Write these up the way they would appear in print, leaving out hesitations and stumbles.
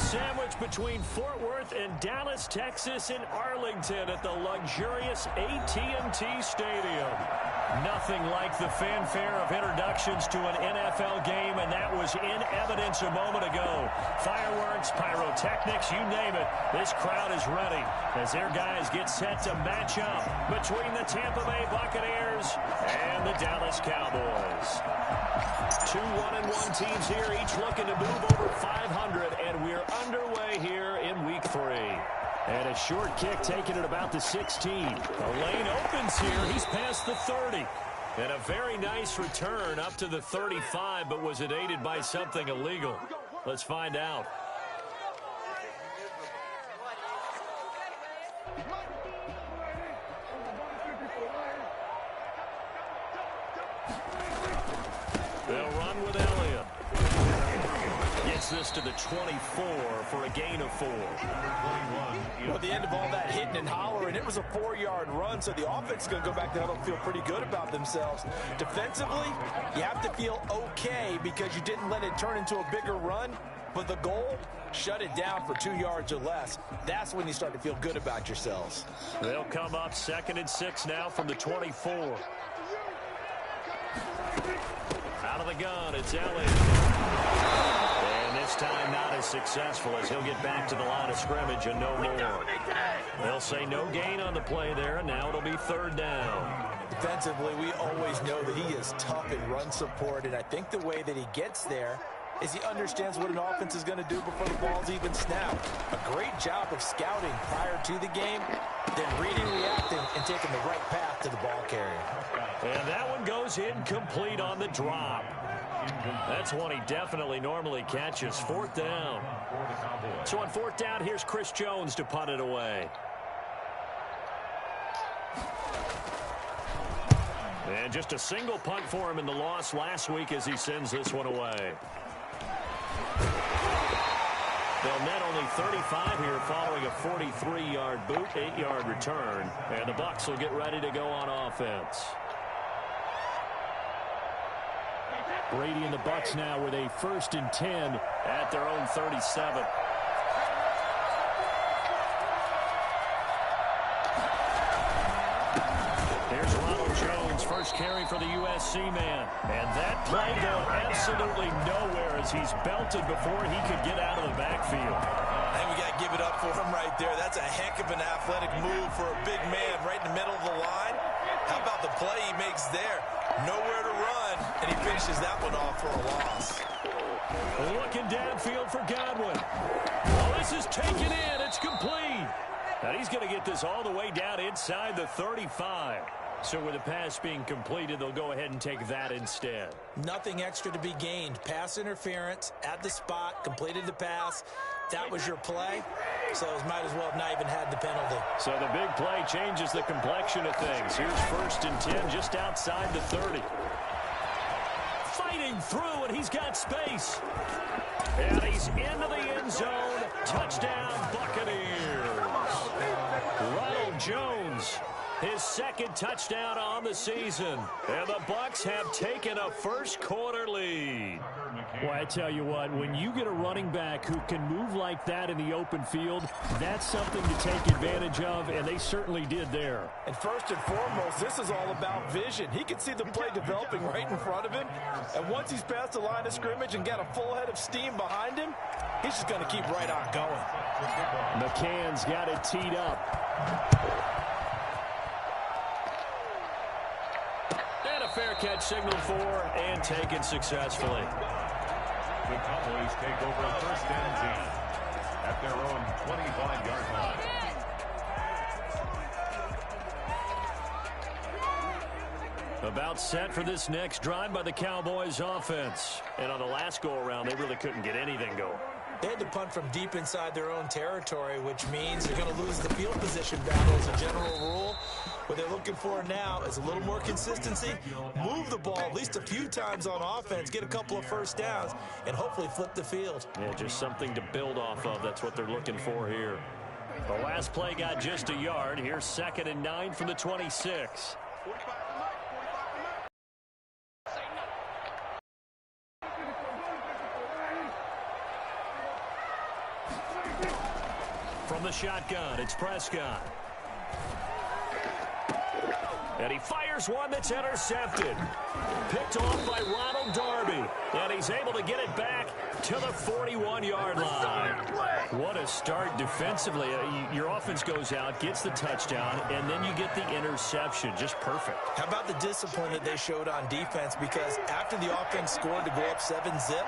sandwich between Fort Worth and Dallas, Texas in Arlington at the luxurious AT&T Stadium. Nothing like the fanfare of introductions to an NFL game, and that was in evidence a moment ago. Fireworks, pyrotechnics, you name it. This crowd is ready as their guys get set to match up between the Tampa Bay Buccaneers and the Dallas Cowboys. Two 1-1 teams here, each looking to move over 500, and we're underway here in Week 3. And a short kick taken at about the 16. The lane opens here. He's past the 30. And a very nice return up to the 35, but was it aided by something illegal? Let's find out. They'll run with Elliott. Gets this to the 24 for a gain of 4. Well, at the end of all that hitting and hollering, it was a 4-yard run, so the offense is going to go back there and feel pretty good about themselves. Defensively, you have to feel okay because you didn't let it turn into a bigger run, but the goal, shut it down for 2 yards or less. That's when you start to feel good about yourselves. They'll come up 2nd and 6 now from the 24. Out of the gun, it's Elliott. And this time not as successful as he'll get back to the line of scrimmage and no more. They'll say no gain on the play there, and now it'll be 3rd down. Defensively, we always know that he is tough in run support, and I think the way that he gets there is he understands what an offense is going to do before the ball's even snapped. A great job of scouting prior to the game, then reading, reacting, and taking the right path to the ball carrier. And that one goes incomplete on the drop. That's one he definitely normally catches. 4th down. So on 4th down, here's Chris Jones to punt it away. And just a single punt for him in the loss last week as he sends this one away. They'll net only 35 here following a 43-yard boot, 8-yard return. And the Bucs will get ready to go on offense. Brady and the Bucs now with a 1st and 10 at their own 37. Here's Ronald Jones, first carry for the USC man. And that play going absolutely nowhere as he's belted before he could get out of the backfield. I think we got to give it up for him right there. That's a heck of an athletic move for a big man right in the middle of the line. How about the play he makes there? Nowhere to run, and he finishes that one off for a loss. Looking downfield for Godwin. Oh, this is taken in. It's complete. And he's going to get this all the way down inside the 35. So with the pass being completed, they'll go ahead and take that instead. Nothing extra to be gained. Pass interference at the spot, completed the pass. That was your play, so might as well have not even had the penalty. So the big play changes the complexion of things. Here's 1st and 10 just outside the 30. Fighting through, and he's got space. And he's into the end zone. Touchdown, Buccaneers. Ronald Jones, his 2nd touchdown on the season. And the Bucs have taken a first-quarter lead. Well, I tell you what, when you get a running back who can move like that in the open field, that's something to take advantage of, and they certainly did there. And first and foremost, this is all about vision. He can see the play developing right in front of him, and once he's past the line of scrimmage and got a full head of steam behind him, he's just going to keep right on going. McCann's got it teed up. And a fair catch signaled for and taken successfully. The Cowboys take over 1st and 10 at their own 25-yard line. About set for this next drive by the Cowboys offense. And on the last go-around, they really couldn't get anything going. They had to punt from deep inside their own territory, which means they're going to lose the field position battle as a general rule. What they're looking for now is a little more consistency, move the ball at least a few times on offense, get a couple of 1st downs, and hopefully flip the field. Yeah, just something to build off of. That's what they're looking for here. The last play got just a yard. Here's 2nd and 9 from the 26. the shotgun. It's Prescott. And he fires one that's intercepted. Picked off by Ronald Darby. And he's able to get it back to the 41-yard line. What a start defensively. Your offense goes out, gets the touchdown, and then you get the interception. Just perfect. How about the discipline that they showed on defense? Because after the offense scored to go up 7-zip,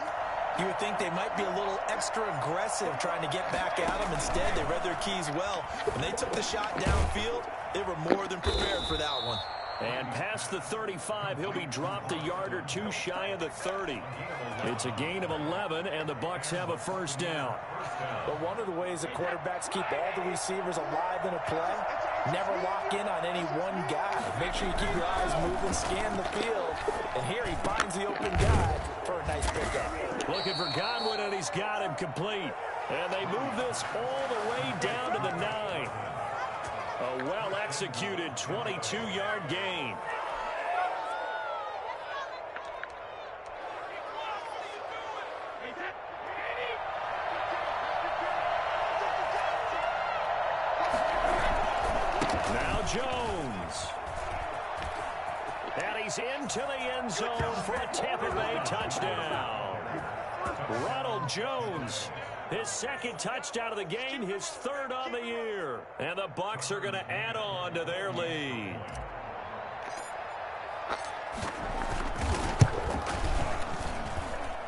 you would think they might be a little extra aggressive trying to get back at them. Instead, they read their keys well. When they took the shot downfield, they were more than prepared for that one. And past the 35, he'll be dropped a yard or two shy of the 30. It's a gain of 11, and the Bucs have a first down. But one of the ways that quarterbacks keep all the receivers alive in a play, never lock in on any one guy. Make sure you keep your eyes moving, scan the field. And here he finds the open guy for a nice pickup. Looking for Godwin, and he's got him complete. And they move this all the way down to the 9. A well-executed 22-yard gain. Now Jones. And he's into the end zone for a Tampa Bay touchdown. Ronald Jones, his second touchdown of the game, his third on the year. And the Bucs are going to add on to their lead.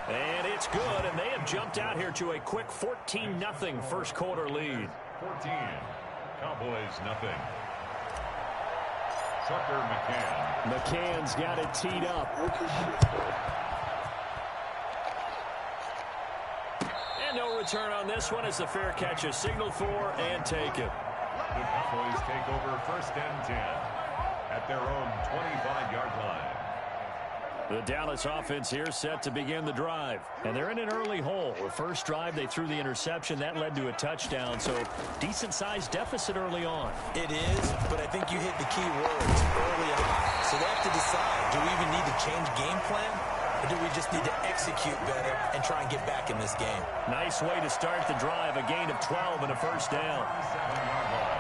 And it's good, and they have jumped out here to a quick 14-0 first quarter lead. 14, Cowboys nothing. Tucker McCann. McCann's got it teed up. And no return on this one as the fair catch is signaled for and taken. The Cowboys take over first and 10 at their own 25-yard line. The Dallas offense here set to begin the drive. And they're in an early hole. The first drive, they threw the interception. That led to a touchdown. So decent-sized deficit early on. It is, but I think you hit the key words early on. So they have to decide, do we even need to change game plan? Or do we just need to execute better and try and get back in this game? Nice way to start the drive. A gain of 12 and a first down. 7-yard line.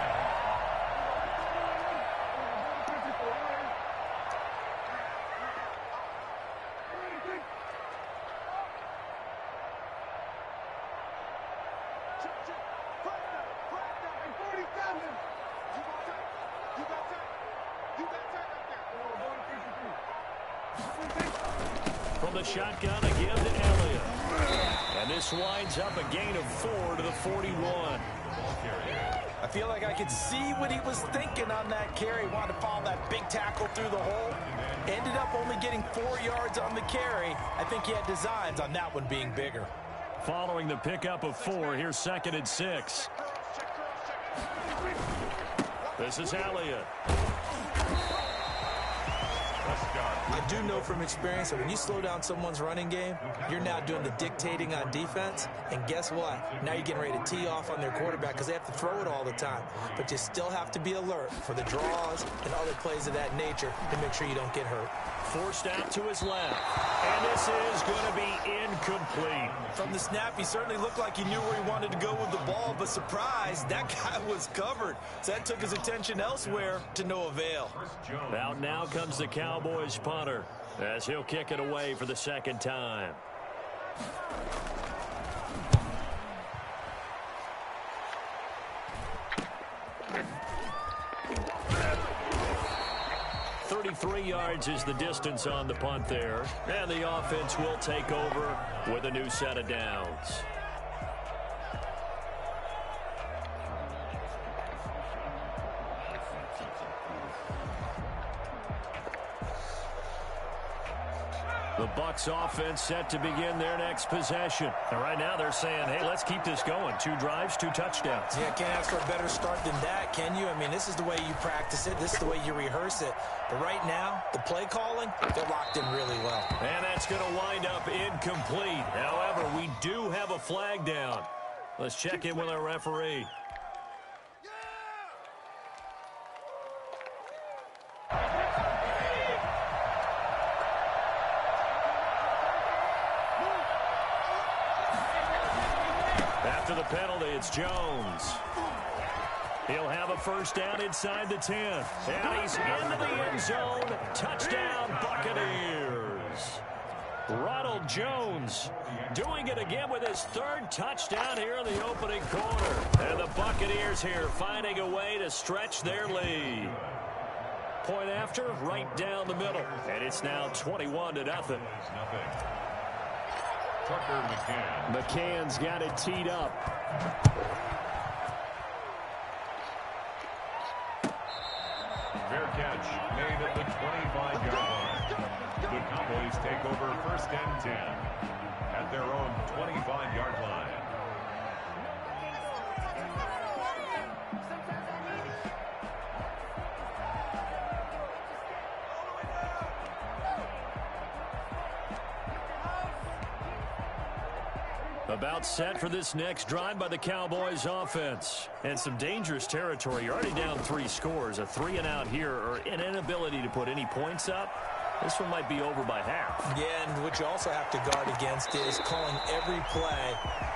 From the shotgun again to Elliott. And this winds up a gain of 4 to the 41. I feel like I could see what he was thinking on that carry. Wanted to follow that big tackle through the hole. Ended up only getting 4 yards on the carry. I think he had designs on that one being bigger. Following the pickup of 4, here's 2nd and 6. This is Elliott. I do know from experience that when you slow down someone's running game, you're now doing the dictating on defense. And guess what? Now you're getting ready to tee off on their quarterback because they have to throw it all the time. But you still have to be alert for the draws and other plays of that nature to make sure you don't get hurt. Forced out to his left. And this is going to be incomplete. From the snap, he certainly looked like he knew where he wanted to go with the ball, but surprise, that guy was covered. So that took his attention elsewhere to no avail. Out now comes the Cowboys punter as he'll kick it away for the second time. .33 yards is the distance on the punt there. And the offense will take over with a new set of downs. The Bucs offense set to begin their next possession. And right now they're saying, hey, let's keep this going. 2 drives, 2 touchdowns. Yeah, can't ask for a better start than that, can you? I mean, this is the way you practice it. This is the way you rehearse it. But right now, the play calling, they're locked in really well. And that's going to wind up incomplete. However, we do have a flag down. Let's check in with our referee. After the penalty, it's Jones. He'll have a first down inside the 10. And he's into the end zone. Touchdown, Buccaneers. Ronald Jones doing it again with his third touchdown here in the opening quarter. And the Buccaneers here finding a way to stretch their lead. Point after, right down the middle. And it's now 21-0. Tucker McCann. McCann's got it teed up. Fair catch made at the 25-yard line. The Cowboys take over first and 10 at their own 25-yard line. About set for this next drive by the Cowboys offense. And some dangerous territory. You're already down 3 scores. A 3-and-out here or an inability to put any points up. This one might be over by half. Yeah, and what you also have to guard against is calling every play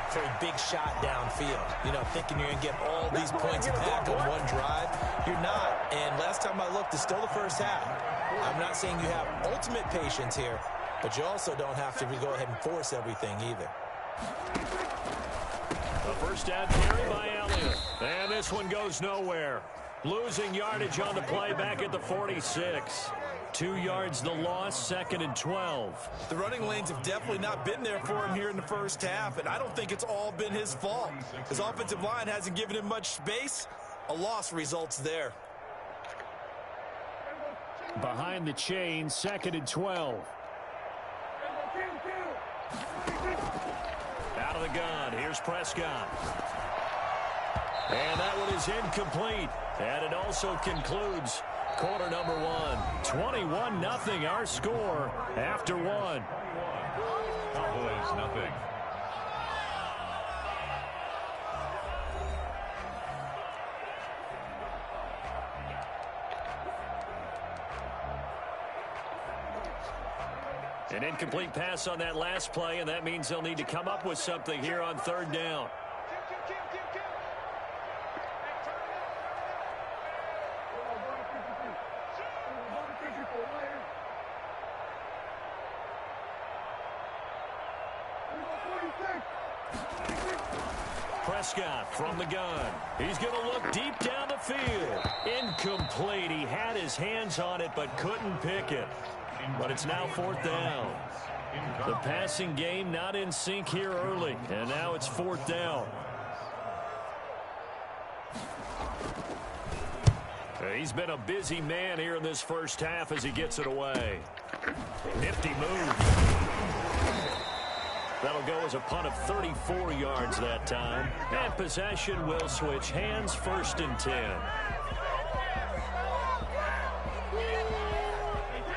for a big shot downfield. You know, thinking you're going to get all these points back on one drive. You're not. And last time I looked, it's still the first half. I'm not saying you have ultimate patience here, but you also don't have to go ahead and force everything either. A first down carry by Elliott. And this one goes nowhere. Losing yardage on the play back at the 46. 2 yards the loss, 2nd and 12. The running lanes have definitely not been there for him here in the first half, and I don't think it's all been his fault. His offensive line hasn't given him much space. A loss results there. Behind the chain, 2nd and 12. Out of the gun, here's Prescott. And that one is incomplete. And it also concludes quarter number 1. 21-0 our score after 1. Cowboys nothing. An incomplete pass on that last play, and that means they'll need to come up with something here on 3rd down. Prescott from the gun. He's going to look deep down the field. Incomplete. He had his hands on it but couldn't pick it. But it's now 4th down. The passing game not in sync here early. And now it's 4th down. He's been a busy man here in this first half as he gets it away. Nifty move. That'll go as a punt of 34 yards that time. And possession will switch hands, 1st and 10.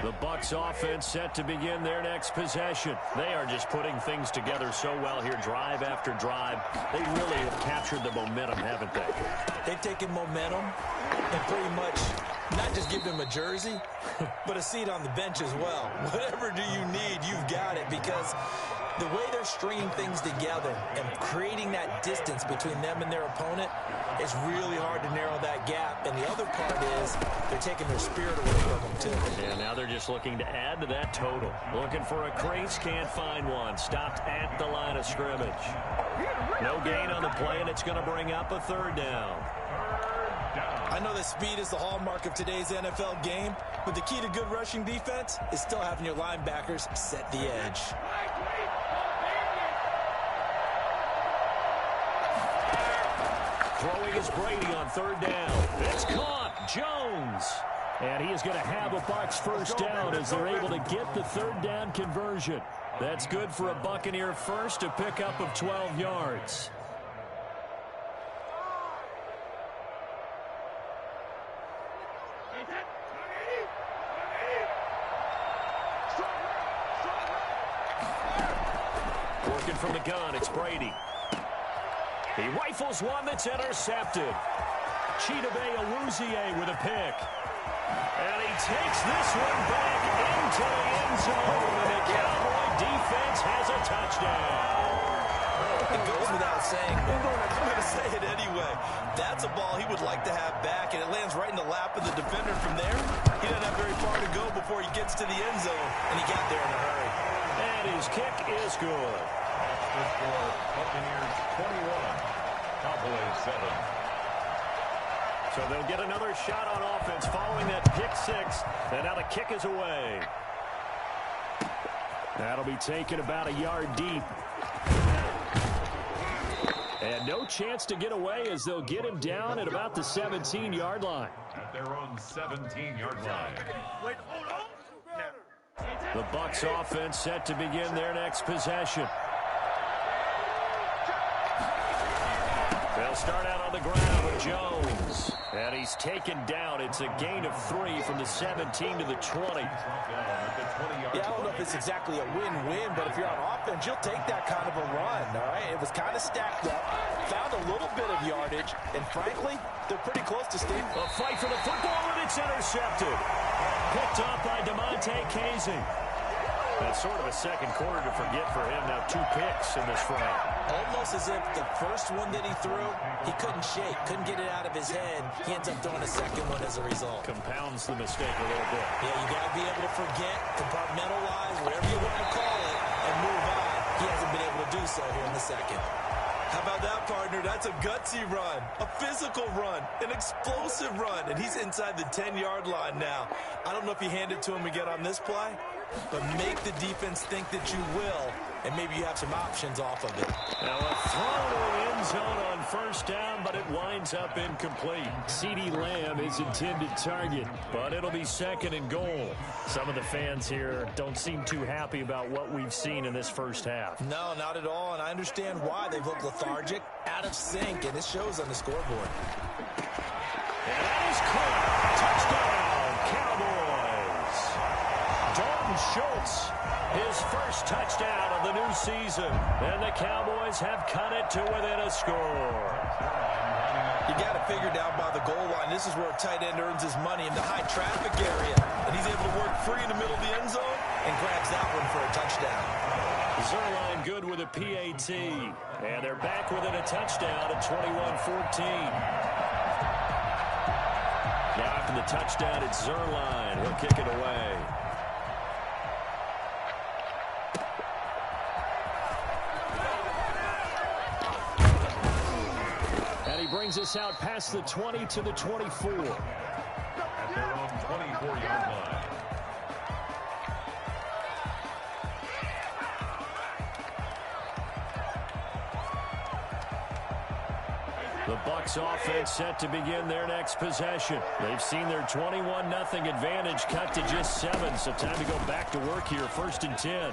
The Bucs offense set to begin their next possession. They are just putting things together so well here, drive after drive. They really have captured the momentum, haven't they? They've taken momentum and pretty much not just give them a jersey, but a seat on the bench as well. Whatever do you need, you've got it, because the way they're stringing things together and creating that distance between them and their opponent, it's really hard to narrow that gap. And the other part is they're taking their spirit away from them, too. Yeah, now they're just looking to add to that total. Looking for a crease, can't find one. Stopped at the line of scrimmage. No gain on the play, and it's going to bring up a 3rd down. I know that speed is the hallmark of today's NFL game, but the key to good rushing defense is still having your linebackers set the edge. Throwing is Brady on 3rd down. It's caught. Jones. And he is going to have a Bucs first down as they're able to get the 3rd down conversion. That's good for a Buccaneer first, a pickup of 12 yards. Working from the gun, it's Brady. He rifles one that's intercepted. Chidobe Awuzie with a pick. And he takes this one back into the end zone. And the Cowboy defense has a touchdown. It goes without saying, but I'm going to say it anyway. That's a ball he would like to have back, and it lands right in the lap of the defender. From there, he doesn't have very far to go before he gets to the end zone, and he got there in a hurry. And his kick is good. The score, Buccaneers 21, Cowboys 7. So they'll get another shot on offense following that pick six, and now the kick is away. That'll be taken about a yard deep. And no chance to get away as they'll get him down at about the 17-yard line. At their own 17-yard line. The Bucs offense set to begin their next possession. They'll start out on the ground with Jones. And he's taken down. It's a gain of 3 from the 17 to the 20. Yeah, I don't know if it's exactly a win-win, but if you're on offense, you'll take that kind of a run, all right? It was kind of stacked up, found a little bit of yardage, and frankly, they're pretty close to staying. A fight for the football, and it's intercepted. Picked up by DeMonte Casey. That's sort of a second quarter to forget for him. Now 2 picks in this frame. Almost as if the first one that he threw, he couldn't shake, couldn't get it out of his head. He ends up throwing a second one as a result. Compounds the mistake a little bit. Yeah, you got to be able to forget, compartmentalize, whatever you want to call it, and move on. He hasn't been able to do so here in the second. How about that, partner? That's a gutsy run, a physical run, an explosive run, and he's inside the 10-yard line now. I don't know if you hand it to him again on this play, but make the defense think that you will, and maybe you have some options off of it. Now a throw to the end zone on first down, but it winds up incomplete. CeeDee Lamb is intended target, but it'll be second and goal. Some of the fans here don't seem too happy about what we've seen in this first half. No, not at all, and I understand why. They've looked lethargic, out of sync, and it shows on the scoreboard. And that is caught. Touchdown, Cowboys. Dalton Schultz, his first touchdown of the new season. And the Cowboys have cut it to within a score. You got to figure down by the goal line. This is where a tight end earns his money in the high traffic area. And he's able to work free in the middle of the end zone and grabs that one for a touchdown. Zerline good with a PAT. And they're back within a touchdown at 21-14. Now after the touchdown, it's Zerline. He'll kick it away. And he brings us out past the 20 to the 24. At their own 24-yard line. The Bucs offense set to begin their next possession. They've seen their 21-0 advantage cut to just 7, so time to go back to work here. 1st and 10.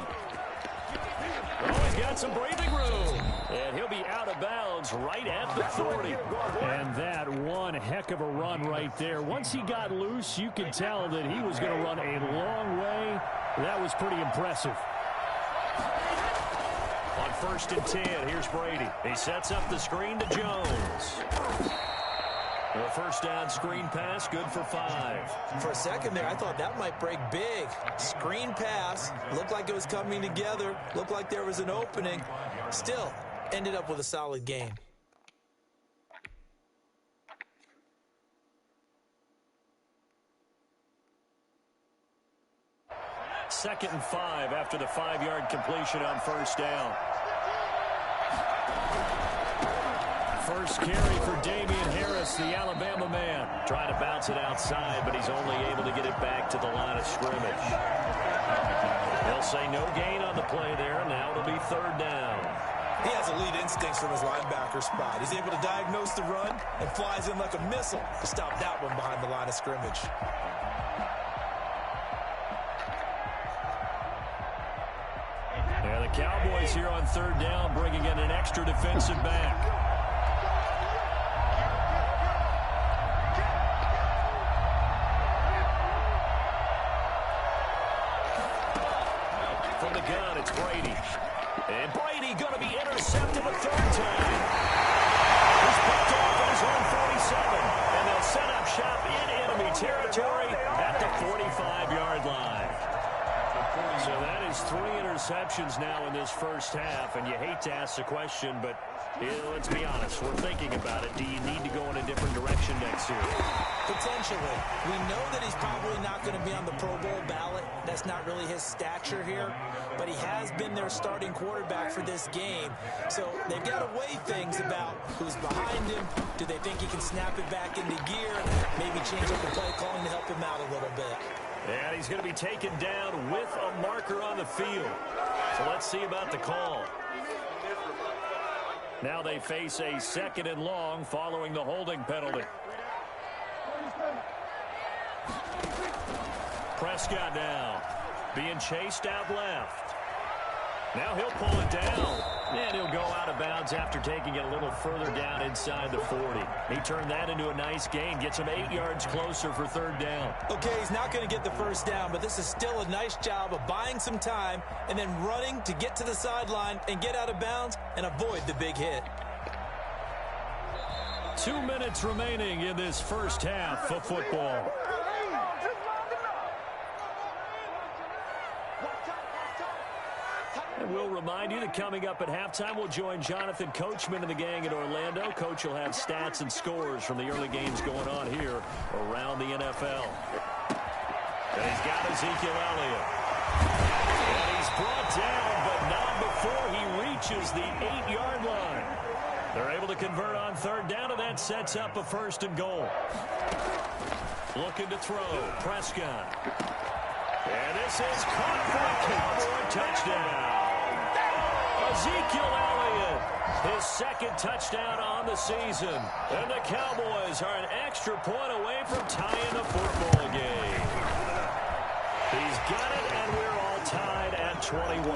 Oh, he's got some breathing room. And he'll be out of bounds right at the 40. And that one heck of a run right there. Once he got loose, you could tell that he was going to run a long way. That was pretty impressive. On 1st and 10, here's Brady. He sets up the screen to Jones. A first down screen pass, good for 5. For a second there, I thought that might break big. Screen pass, looked like it was coming together, looked like there was an opening. Still, ended up with a solid gain. Second and 5 after the 5-yard completion on first down. First carry for Damian Harris, the Alabama man. Trying to bounce it outside, but he's only able to get it back to the line of scrimmage. They'll say no gain on the play there. Now it'll be 3rd down. He has elite instincts from his linebacker spot. He's able to diagnose the run and flies in like a missile to stop that one behind the line of scrimmage. Yeah, the Cowboys here on 3rd down, bringing in an extra defensive back. From the gun, it's Brady. And Brady going to be intercepted a 3rd time. He's picked off at his own 47. And they'll set up shop in enemy territory at the 45-yard line. So that is 3 interceptions now in this first half, and you hate to ask the question, but let's be honest, we're thinking about it. Do you need to go in a different direction next year? Potentially. We know that he's probably not going to be on the Pro Bowl ballot. That's not really his stature here, but he has been their starting quarterback for this game. So they've got to weigh things about who's behind him. Do they think he can snap it back into gear? Maybe change up the play calling to help him out a little bit. And he's going to be taken down with a marker on the field. So let's see about the call. Now they face a 2nd and long following the holding penalty. Prescott now being chased out left. Now he'll pull it down, and he'll go out of bounds after taking it a little further down inside the 40. He turned that into a nice gain, gets him 8 yards closer for 3rd down. Okay, he's not going to get the first down, but this is still a nice job of buying some time and then running to get to the sideline and get out of bounds and avoid the big hit. 2 minutes remaining in this first half of football. And we'll remind you that coming up at halftime, we'll join Jonathan Coachman and the gang in Orlando. Coach will have stats and scores from the early games going on here around the NFL. And he's got Ezekiel Elliott. And he's brought down, but not before he reaches the 8-yard line. They're able to convert on 3rd down, and that sets up a 1st and goal. Looking to throw, Prescott. And this is caught for a Cowboy touchdown. Ezekiel Elliott, his 2nd touchdown on the season. And the Cowboys are an extra point away from tying the football game. He's got it, and we're all tied at 21.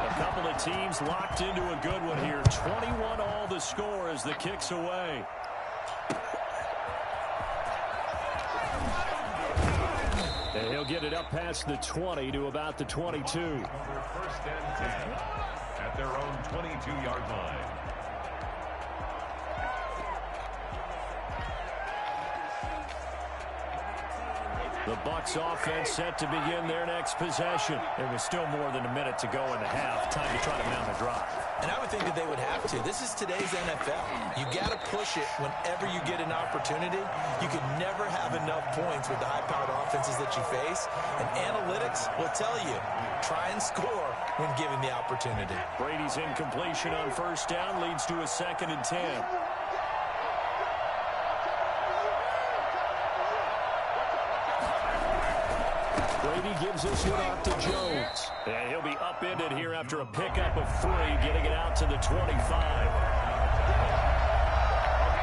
A couple of teams locked into a good one here. 21 all the score as the kick's away. And he'll get it up past the 20 to about the 22. 1st and 10 at their own 22-yard line. The Bucs offense set to begin their next possession. There was still more than a minute to go in the half. Time to try to mount a drive. And I would think that they would have to. This is today's NFL. You got to push it whenever you get an opportunity. You can never have enough points with the high-powered offenses that you face. And analytics will tell you, try and score when given the opportunity. Brady's incompletion on 1st down leads to a 2nd and 10. Brady gives this one off to Jones. And he'll be upended here after a pickup of 3, getting it out to the 25. A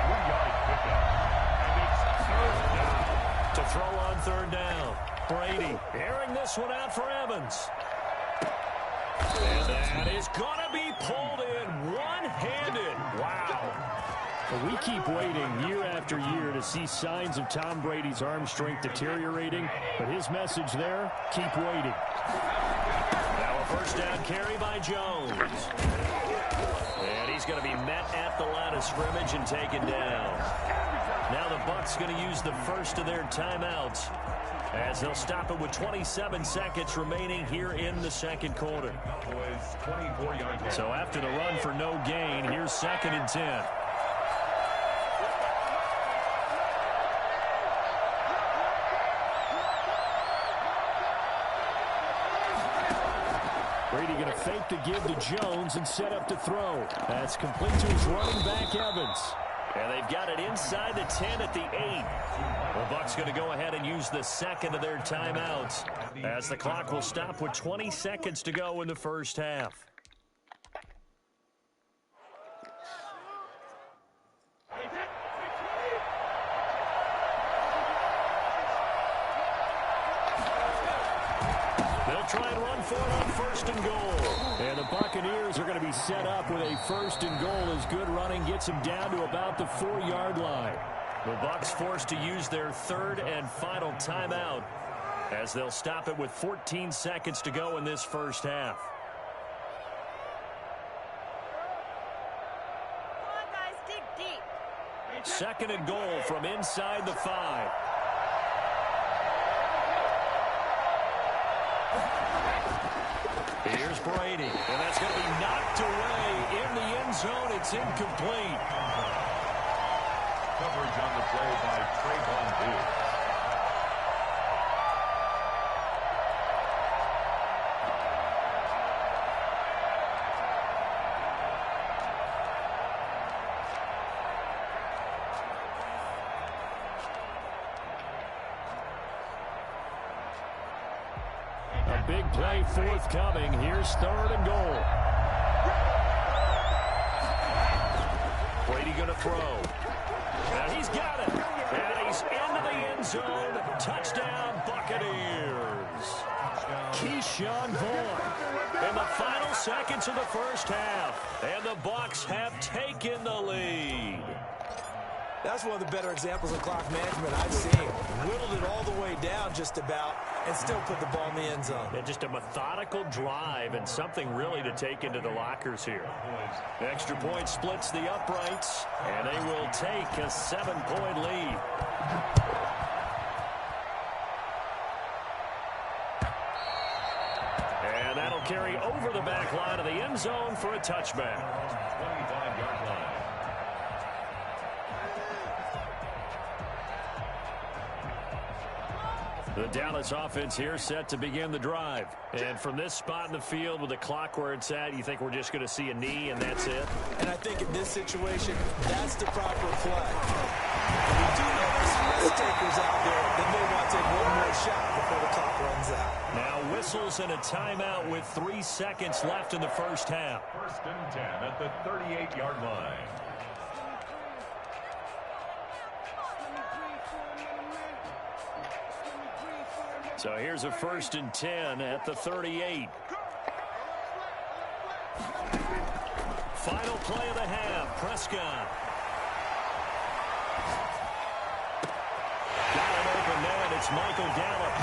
3-yard pickup. And it's 3rd down. To throw on 3rd down. Brady airing this one out for Evans. And that is going to be pulled in one-handed. Wow. But we keep waiting year after year to see signs of Tom Brady's arm strength deteriorating. But his message there, keep waiting. Now a 1st down carry by Jones. And he's going to be met at the line of scrimmage and taken down. Now the Bucs going to use the first of their timeouts as they'll stop it with 27 seconds remaining here in the 2nd quarter. So after the run for no gain, here's 2nd and 10. Brady going to fake the give to Jones and set up to throw. That's complete to his running back, Evans. And they've got it inside the 10 at the 8. The Bucs going to go ahead and use the 2nd of their timeouts as the clock will stop with 20 seconds to go in the first half. Try and run for it on 1st and goal. And the Buccaneers are going to be set up with a 1st and goal as good running gets them down to about the 4-yard line. The Bucs forced to use their 3rd and final timeout as they'll stop it with 14 seconds to go in this first half. 2nd and goal from inside the 5. Here's Brady, and that's going to be knocked away in the end zone. It's incomplete. Coverage on the play by Trayvon Diggs. Big play forthcoming. Here's 3rd and goal. Brady going to throw. And he's got it. And he's into the end zone. Touchdown, Buccaneers. Keyshawn Vaughn in the final seconds of the first half. And the Bucs have taken the lead. That's one of the better examples of clock management I've seen. Whittled it all the way down just about and still put the ball in the end zone. Yeah, just a methodical drive and something really to take into the lockers here. Extra point splits the uprights, and they will take a 7-point lead. And that'll carry over the back line of the end zone for a touchback. 25-yard line. The Dallas offense here set to begin the drive. And from this spot in the field with the clock where it's at, you think we're just going to see a knee and that's it? And I think in this situation, that's the proper play. We do know there's some risk takers out there that may want to take one more shot before the clock runs out. Now whistles and a timeout with 3 seconds left in the first half. 1st and 10 at the 38-yard line. So here's a 1st and 10 at the 38. Final play of the half. Prescott. Got an open man. It's Michael Gallup.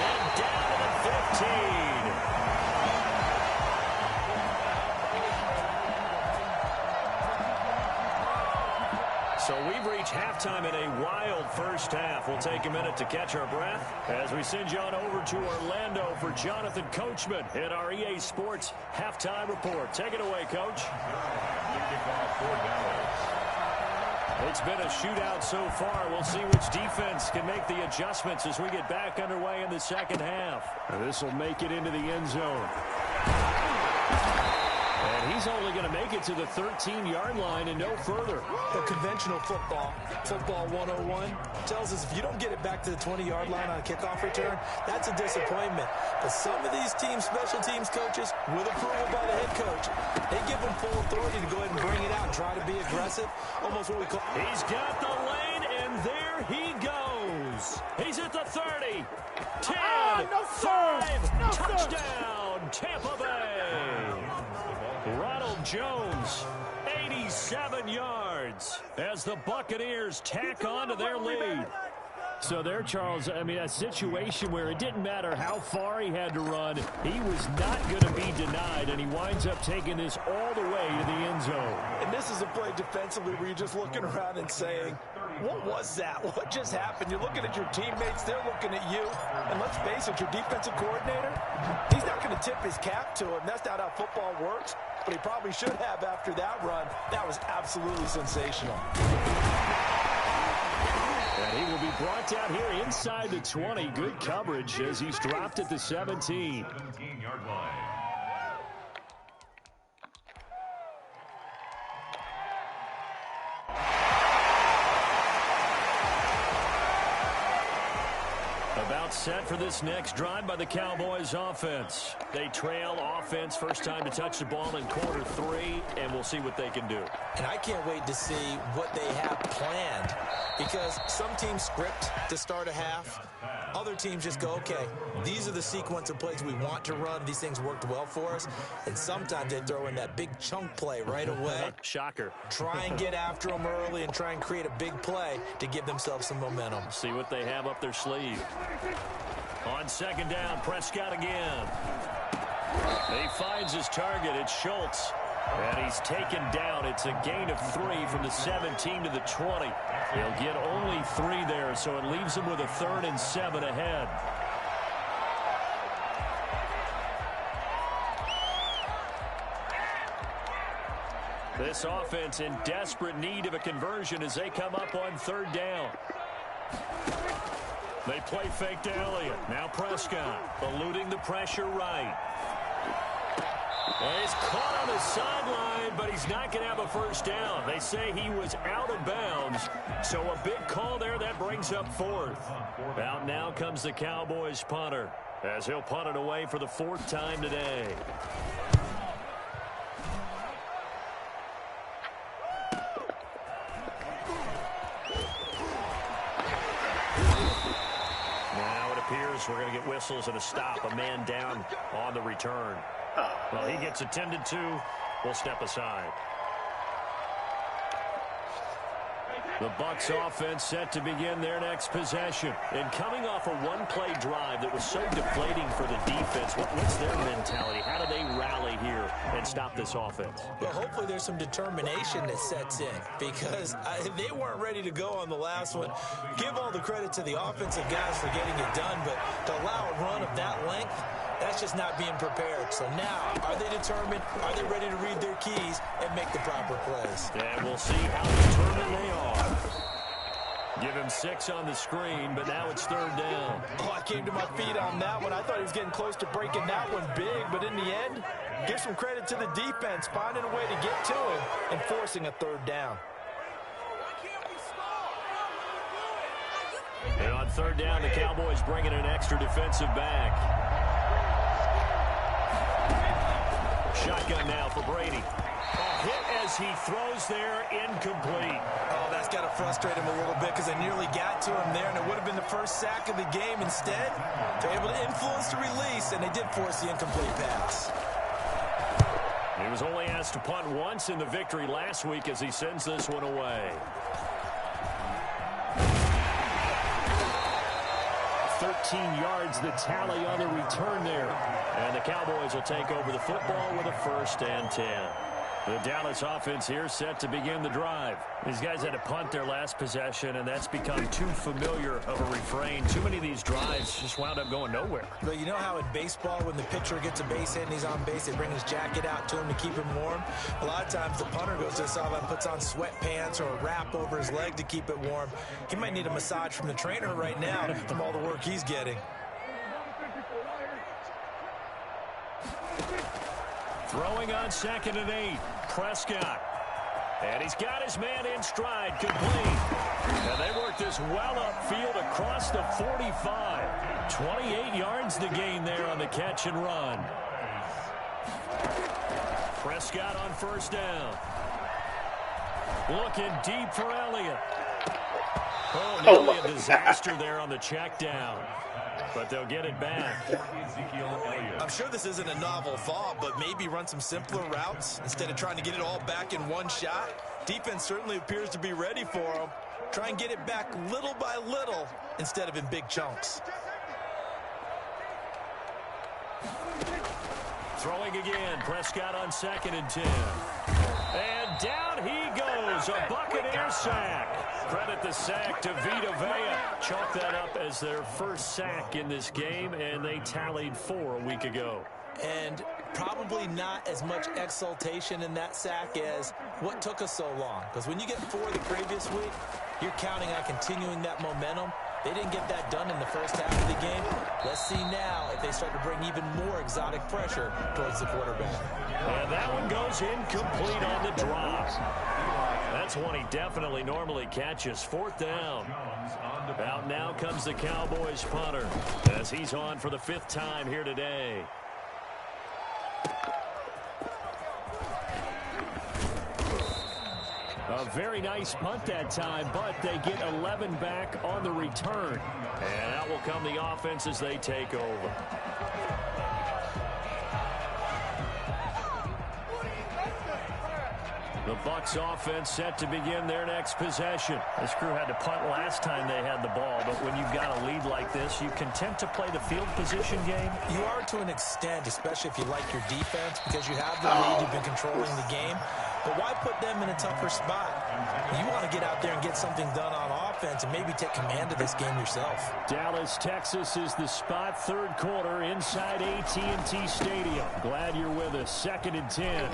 And down to the 15. So we've reached halftime in a wild first half. We'll take a minute to catch our breath as we send you on over to Orlando for Jonathan Coachman at our EA Sports Halftime Report. Take it away, Coach. It's been a shootout so far. We'll see which defense can make the adjustments as we get back underway in the second half. This will make it into the end zone. And he's only going to make it to the 13-yard line and no further. The conventional football 101, tells us if you don't get it back to the 20-yard line on a kickoff return, that's a disappointment. But some of these teams, special teams coaches, with approval by the head coach, they give them full authority to go ahead and bring it out and try to be aggressive. Almost what we call... He's got the lane, and there he goes. He's at the 30, 10, 5, touchdown, Tampa Bay. Ronald Jones, 87 yards as the Buccaneers tack on to their lead. So there, Charles, I mean, a situation where it didn't matter how far he had to run, he was not going to be denied, and he winds up taking this all the way to the end zone. And this is a play defensively where you're just looking around and saying, what was that? What just happened? You're looking at your teammates. They're looking at you. And let's face it, your defensive coordinator, he's not going to tip his cap to him. That's not how football works. But he probably should have after that run. That was absolutely sensational. And he will be brought down here inside the 20. Good coverage as he's dropped at the 17. 17-yard line. About set for this next drive by the Cowboys offense. They trail offense, first time to touch the ball in quarter 3, and we'll see what they can do. And I can't wait to see what they have planned, because some teams script to start a half. Other teams just go, okay, these are the sequence of plays we want to run. These things worked well for us. And sometimes they throw in that big chunk play right away. Shocker. Try and get after them early and try and create a big play to give themselves some momentum. See what they have up their sleeve. On second down, Prescott again. He finds his target. It's Schultz. And he's taken down. It's a gain of 3 from the 17 to the 20. He'll get only 3 there, so it leaves him with a 3rd and 7 ahead. This offense in desperate need of a conversion as they come up on 3rd down. They play fake to Elliott. Now Prescott eluding the pressure right. And he's caught on the sideline, but he's not going to have a first down. They say he was out of bounds, so a big call there that brings up 4th. Out now comes the Cowboys punter as he'll punt it away for the 4th time today. We're going to get whistles and a stop. A man down on the return. Well, he gets attended to. We'll step aside. The Bucs offense set to begin their next possession. And coming off a one-play drive that was so deflating for the defense, what's their mentality? How do they rally here and stop this offense? Well, hopefully there's some determination that sets in because they weren't ready to go on the last one. Give all the credit to the offensive guys for getting it done, but to allow a run of that length, that's just not being prepared. So now, are they determined? Are they ready to read their keys and make the proper plays? And we'll see how determined they are. Give him 6 on the screen, but now it's 3rd down. Oh, I came to my feet on that one. I thought he was getting close to breaking that one big, but in the end, give some credit to the defense, finding a way to get to him and forcing a 3rd down. And on 3rd down, the Cowboys bringing an extra defensive back. Shotgun now for Brady. A hit as he throws there, incomplete. Oh, that's got to frustrate him a little bit because they nearly got to him there, and it would have been the first sack of the game. Instead, they're able to influence the release, and they did force the incomplete pass. He was only asked to punt once in the victory last week as he sends this one away. 13 yards the tally on the return there. And the Cowboys will take over the football with a 1st and 10. The Dallas offense here set to begin the drive. These guys had to punt their last possession, and that's become too familiar of a refrain. Too many of these drives just wound up going nowhere. But you know how in baseball, when the pitcher gets a base hit and he's on base, they bring his jacket out to him to keep him warm? A lot of times the punter goes to the sideline, puts on sweatpants or a wrap over his leg to keep it warm. He might need a massage from the trainer right now from all the work he's getting. Throwing on 2nd and 8. Prescott. And he's got his man in stride, complete. And they work this well upfield across the 45. 28 yards to gain there on the catch and run. Prescott on 1st down. Looking deep for Elliott. Oh, nearly a disaster there on the check down. But they'll get it back. I'm sure this isn't a novel thought, but maybe run some simpler routes instead of trying to get it all back in one shot. Defense certainly appears to be ready for them. Try and get it back little by little instead of in big chunks. Throwing again. Prescott on 2nd and 10. And down he goes. A Buccaneer sack. Credit the sack to Vita Vea. Chalk that up as their 1st sack in this game, and they tallied 4 a week ago. And probably not as much exultation in that sack as what took us so long. Because when you get 4 the previous week, you're counting on continuing that momentum. They didn't get that done in the first half of the game. Let's see now if they start to bring even more exotic pressure towards the quarterback. And that one goes incomplete on the drop. That's one he definitely normally catches. 4th down. Out now comes the Cowboys punter as he's on for the 5th time here today. A very nice punt that time, but they get 11 back on the return. And out will come the offense as they take over. The Bucs offense set to begin their next possession. This crew had to punt last time they had the ball, but when you've got a lead like this, you content to play the field position game? You are to an extent, especially if you like your defense, because you have the lead, you've been controlling the game. But why put them in a tougher spot? You want to get out there and get something done on offense and maybe take command of this game yourself. Dallas, Texas is the spot, third quarter inside AT&T Stadium. Glad you're with us. 2nd and 10.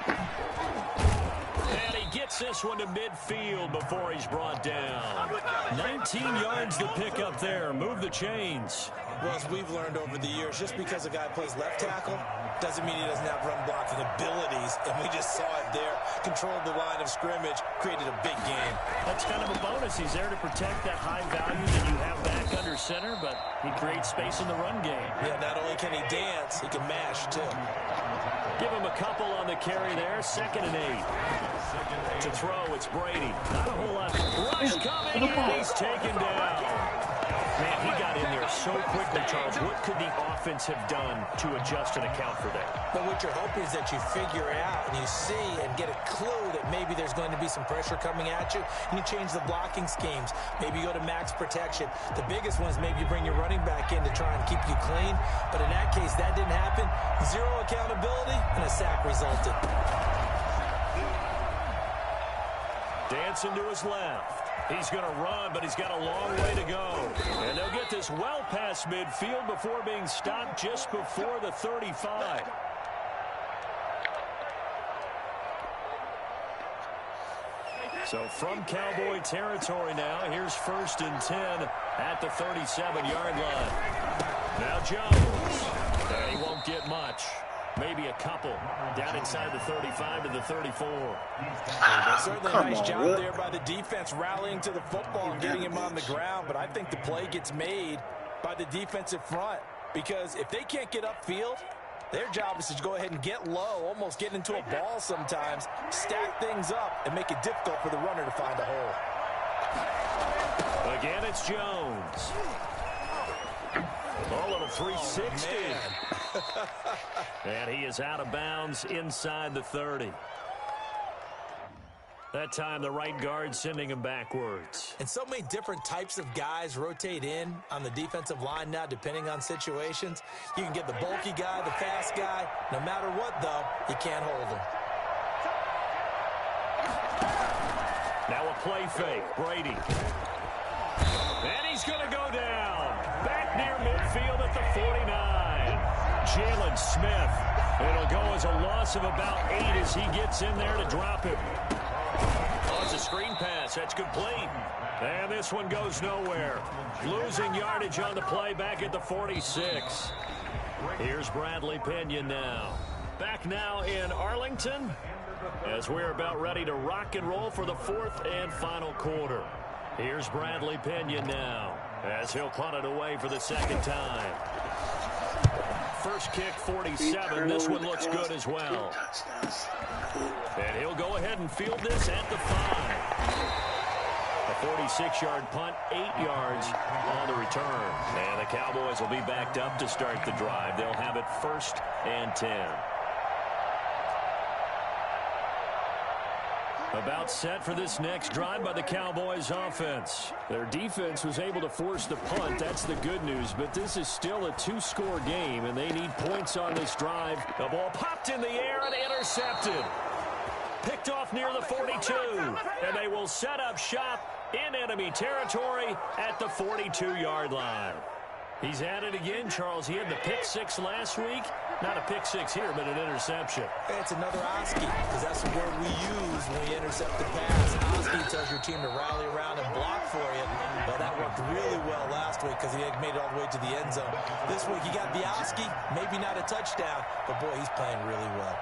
And he gets this one to midfield before he's brought down. 19 yards to pick up there. Move the chains. Well, as we've learned over the years, just because a guy plays left tackle doesn't mean he doesn't have run blocking abilities. And we just saw it there. Controlled the line of scrimmage, created a big game. That's kind of a bonus. He's there to protect that high value that you have back under center, but he creates space in the run game. Yeah, not only can he dance, he can mash, too. Give him a couple on the carry there. 2nd and 8. To throw, it's Brady. Not a whole lot. Rush coming, and he's taken down. Man, he got in there so quickly, Charles. What could the offense have done to adjust and account for that? But what you're hoping is that you figure out and you see and get a clue that maybe there's going to be some pressure coming at you, and you change the blocking schemes. Maybe you go to max protection. The biggest one is maybe you bring your running back in to try and keep you clean. But in that case, that didn't happen. Zero accountability, and a sack resulted. Dancing to his left. He's going to run, but he's got a long way to go. And they'll get this well past midfield before being stopped just before the 35. So from Cowboy territory now, here's 1st and 10 at the 37-yard line. Now Jones. He won't get much. Maybe a couple. Down inside the 35 to the 34. Certainly a nice job there by the defense rallying to the football and getting him on the ground. But I think the play gets made by the defensive front. Because if they can't get upfield, their job is to go ahead and get low, almost get into a ball sometimes, stack things up, and make it difficult for the runner to find a hole. Again, it's Jones. A little 360. And he is out of bounds inside the 30. That time the right guard sending him backwards. And so many different types of guys rotate in on the defensive line now depending on situations. You can get the bulky guy, the fast guy. No matter what, though, you can't hold him. Now a play fake. Brady. And he's going to go down. Back near midfield at the 49. Jalen Smith. It'll go as a loss of about 8 as he gets in there to drop him. Oh, it's a screen pass. That's complete. And this one goes nowhere. Losing yardage on the play back at the 46. Here's Bradley Pinion now. Back now in Arlington as we're about ready to rock and roll for the 4th and final quarter. Here's Bradley Pinion now as he'll punt it away for the 2nd time. First kick, 47. This one looks good as well. And he'll go ahead and field this at the 5. A 46-yard punt, 8 yards on the return. And the Cowboys will be backed up to start the drive. They'll have it 1st and 10. About set for this next drive by the Cowboys offense. Their defense was able to force the punt. That's the good news. But this is still a 2-score game, and they need points on this drive. The ball popped in the air and intercepted. Picked off near the 42. And they will set up shop in enemy territory at the 42-yard line. He's at it again, Charles. He had the pick 6 last week. Not a pick 6 here, but an interception. It's another Oski, because that's the word we use when we intercept the pass. Oski tells your team to rally around and block for you. Well, that worked really well last week because he had made it all the way to the end zone. This week, he got the Oski, maybe not a touchdown, but, boy, he's playing really well.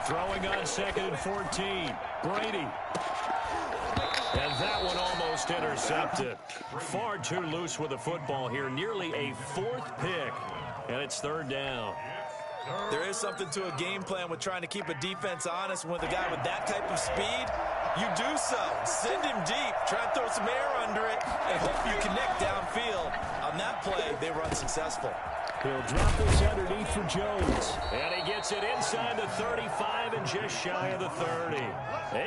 Throwing on 2nd and 14. Brady. And that one almost intercepted. Far too loose with the football here. Nearly a 4th pick. And it's 3rd down. There is something to a game plan with trying to keep a defense honest. With a guy with that type of speed, you do so. Send him deep. Try and throw some air under it and hope you connect downfield. On on that play, they run successful. He'll drop this underneath for Jones. And he gets it inside the 35 and just shy of the 30.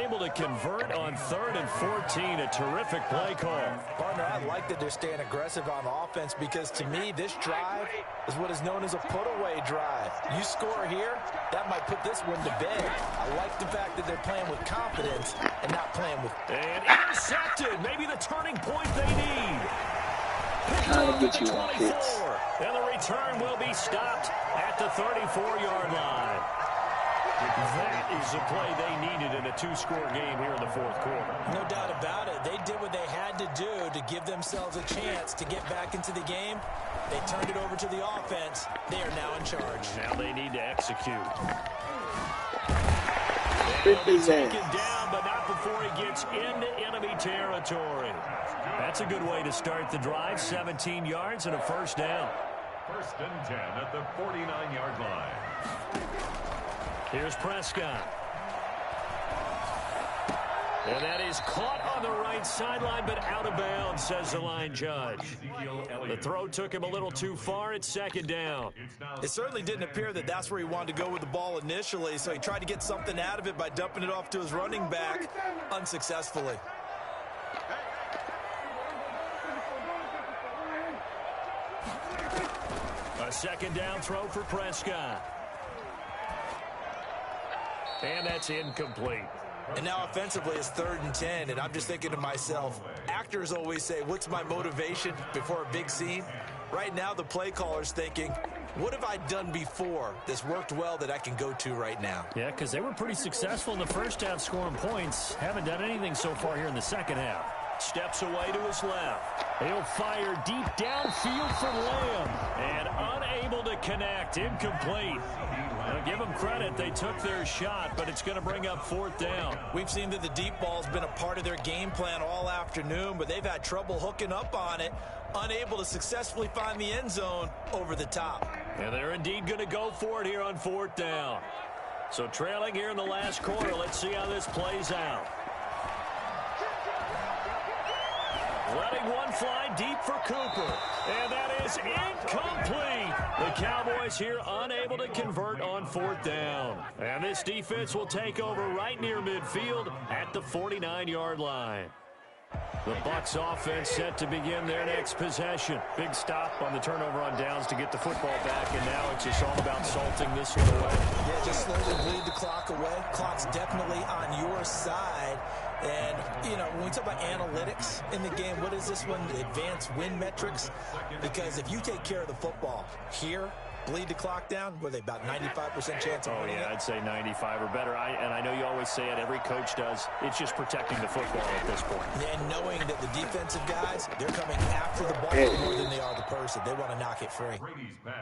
Able to convert on 3rd and 14. A terrific play call. Partner, I like that they're staying aggressive on offense because to me, this drive is what is known as a put-away drive. You score here, that might put this one to bed. I like the fact that they're playing with confidence and not playing with... And intercepted. Maybe the turning point they need. Trying to get you on hits. And the return will be stopped at the 34-yard line. That is the play they needed in a 2-score game here in the 4th quarter. No doubt about it. They did what they had to do to give themselves a chance to get back into the game. They turned it over to the offense. They are now in charge. Now they need to execute. 50 Taken down, but not before he gets into enemy territory. That's a good way to start the drive. 17 yards and a first down. 1st and 10 at the 49-yard line. Here's Prescott. And that is caught on the right sideline, but out of bounds, says the line judge. The throw took him a little too far. It's 2nd down. It certainly didn't appear that that's where he wanted to go with the ball initially, so he tried to get something out of it by dumping it off to his running back unsuccessfully. A 2nd down throw for Prescott. And that's incomplete. And now offensively it's 3rd and 10, and I'm just thinking to myself, actors always say, what's my motivation before a big scene? Right now the play caller's thinking, what have I done before that's worked well that I can go to right now? Yeah, because they were pretty successful in the first half scoring points. Haven't done anything so far here in the second half. Steps away to his left. He'll fire deep downfield for Lamb. And unable to connect. Incomplete. Now, give them credit. They took their shot, but it's going to bring up 4th down. We've seen that the deep ball's been a part of their game plan all afternoon, but they've had trouble hooking up on it. Unable to successfully find the end zone over the top. And they're indeed going to go for it here on 4th down. So trailing here in the last quarter. Let's see how this plays out. Letting one fly deep for Cooper. And that is incomplete. The Cowboys here unable to convert on 4th down. And this defense will take over right near midfield at the 49-yard line. The Bucs offense set to begin their next possession. Big stop on the turnover on downs to get the football back, and now it's just all about salting this one away. Yeah, just slowly bleed the clock away. Clock's definitely on your side. And, you know, when we talk about analytics in the game, what is this one? Advanced win metrics? Because if you take care of the football here, bleed the clock down, what are they, about 95% chance of winning? Oh, yeah, I'd say 95 or better. And I know you always say it, every coach does. It's just protecting the football at this point. Yeah, and knowing that the defensive guys, they're coming after the ball more than they are the person. They want to knock it free.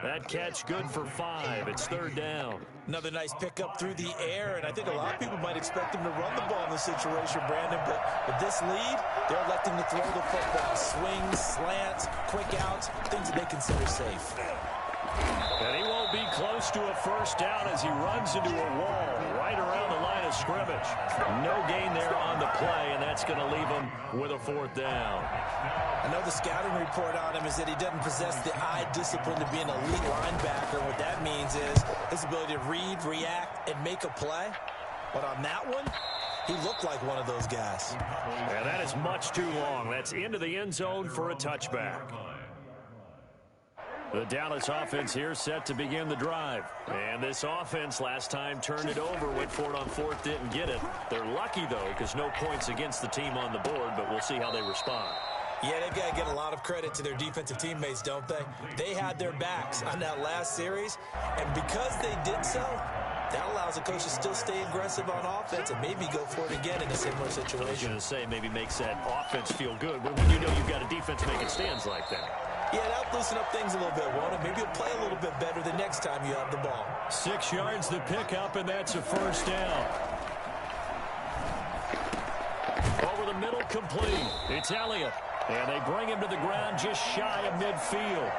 That catch good for 5. It's 3rd down. Another nice pickup through the air, and I think a lot of people might expect him to run the ball in this situation, Brandon, but with this lead, they're electing to throw the football. Swings, slants, quick outs, things that they consider safe. And he won't be close to a first down as he runs into a wall right around the line of scrimmage. No gain there on the play, and that's going to leave him with a 4th down. I know the scouting report on him is that he doesn't possess the eye discipline to be an elite linebacker. What that means is his ability to read, react, and make a play. But on that one, he looked like one of those guys. And that is much too long. That's into the end zone for a touchback. The Dallas offense here set to begin the drive. And this offense last time turned it over, went for it on 4th, didn't get it. They're lucky, though, because no points against the team on the board, but we'll see how they respond. Yeah, they've got to get a lot of credit to their defensive teammates, don't they? They had their backs on that last series, and because they did so, that allows the coach to still stay aggressive on offense and maybe go for it again in a similar situation. I was going to say, maybe makes that offense feel good, but when you know you've got a defense making stands like that. Yeah, that'll loosen up things a little bit, won't it? Maybe you'll play a little bit better the next time you have the ball. 6 yards to pick up, and that's a first down. Over the middle, complete. It's Elliott. And they bring him to the ground just shy of midfield.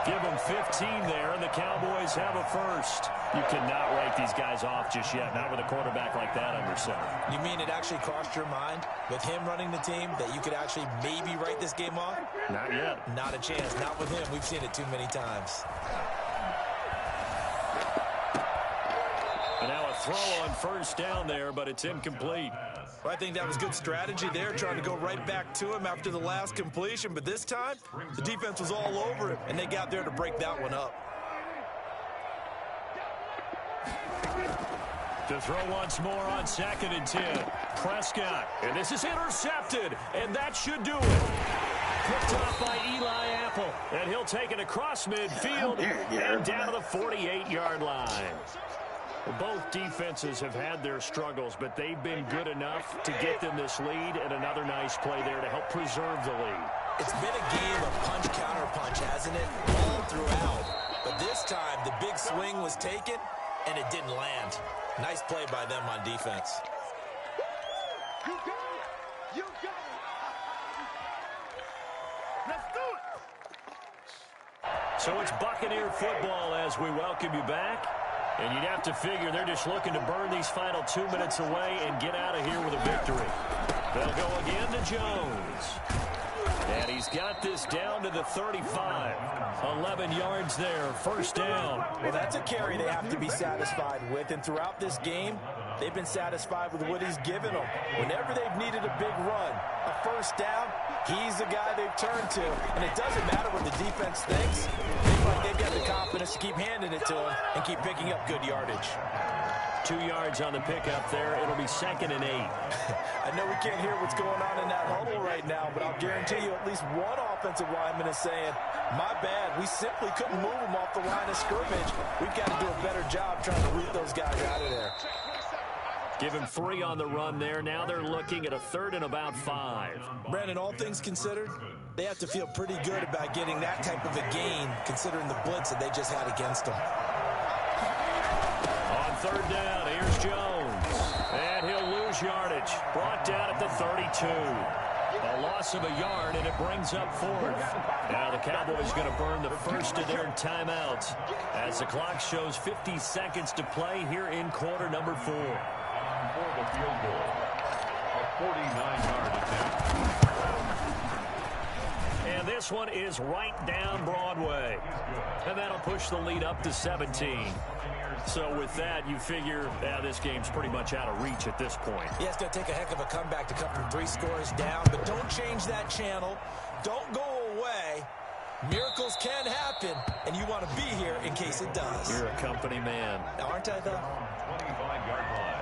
Give them 15 there, and the Cowboys have a first. You cannot write these guys off just yet, not with a quarterback like that under center. You mean it actually crossed your mind with him running the team that you could actually maybe write this game off? Not yet. Not a chance. Not with him. We've seen it too many times. And now a throw on first down there, but it's incomplete. Well, I think that was good strategy there, trying to go right back to him after the last completion. But this time, the defense was all over him, and they got there to break that one up. To throw once more on 2nd and 10. Prescott. And this is intercepted. And that should do it. Picked off by Eli Apple. And he'll take it across midfield and down to the 48-yard line. Both defenses have had their struggles, but they've been good enough to get them this lead, and another nice play there to help preserve the lead. It's been a game of punch-counter-punch, hasn't it? All throughout. But this time, the big swing was taken, and it didn't land. Nice play by them on defense. You got it! You got it! Let's do it! So it's Buccaneer football as we welcome you back. And you'd have to figure they're just looking to burn these final 2 minutes away and get out of here with a victory. They'll go again to Jones. And he's got this down to the 35. 11 yards there, first down. Well, that's a carry they have to be satisfied with. And throughout this game, they've been satisfied with what he's given them. Whenever they've needed a big run, a first down, he's the guy they've turned to. And it doesn't matter what the defense thinks. They feel like they've got the confidence to keep handing it to him and keep picking up good yardage. 2 yards on the pickup there. It'll be 2nd and 8. I know we can't hear what's going on in that huddle right now, but I'll guarantee you at least one offensive lineman is saying, my bad, we simply couldn't move them off the line of scrimmage. We've got to do a better job trying to root those guys out of there. Give him 3 on the run there. Now they're looking at a 3rd and about 5. Brandon, all things considered, they have to feel pretty good about getting that type of a gain, considering the blitz that they just had against them. On 3rd down, here's Jones. And he'll lose yardage. Brought down at the 32. A loss of a yard, and it brings up 4th. Now the Cowboys going to burn the first of their timeouts as the clock shows 50 seconds to play here in quarter number 4. For the field goal, a 49-yard attempt. And this one is right down Broadway. And that'll push the lead up to 17. So with that, you figure this game's pretty much out of reach at this point. Yeah, it's going to take a heck of a comeback to come from 3 scores down, but don't change that channel. Don't go away. Miracles can happen, and you want to be here in case it does. You're a company man. Now, aren't I, though? 25-yard line.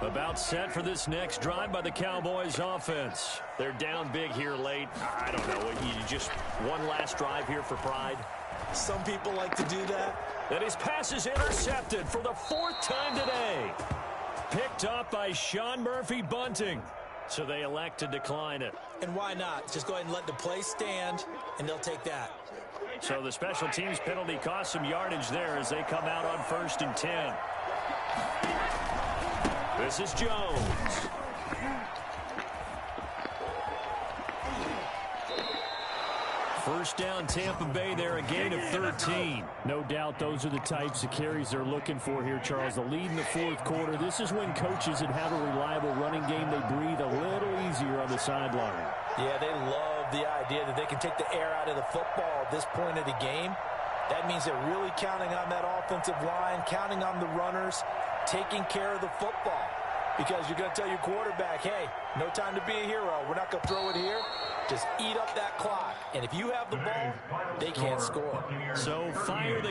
About set for this next drive by the Cowboys offense. They're down big here late. I don't know. You just one last drive here for pride? Some people like to do that. And his pass is intercepted for the 4th time today. Picked up by Sean Murphy Bunting. So they elect to decline it. And why not? Just go ahead and let the play stand, and they'll take that. So the special teams penalty cost some yardage there as they come out on 1st and 10. This is Jones. First down, Tampa Bay there, a gain of 13. No doubt those are the types of carries they're looking for here, Charles. The lead in the 4th quarter. This is when coaches that have a reliable running game, they breathe a little easier on the sideline. Yeah, they love the idea that they can take the air out of the football at this point of the game. That means they're really counting on that offensive line, counting on the runners, taking care of the football. Because you're going to tell your quarterback, hey, no time to be a hero. We're not going to throw it here. Just eat up that clock. And if you have the ball, they can't score. So fire the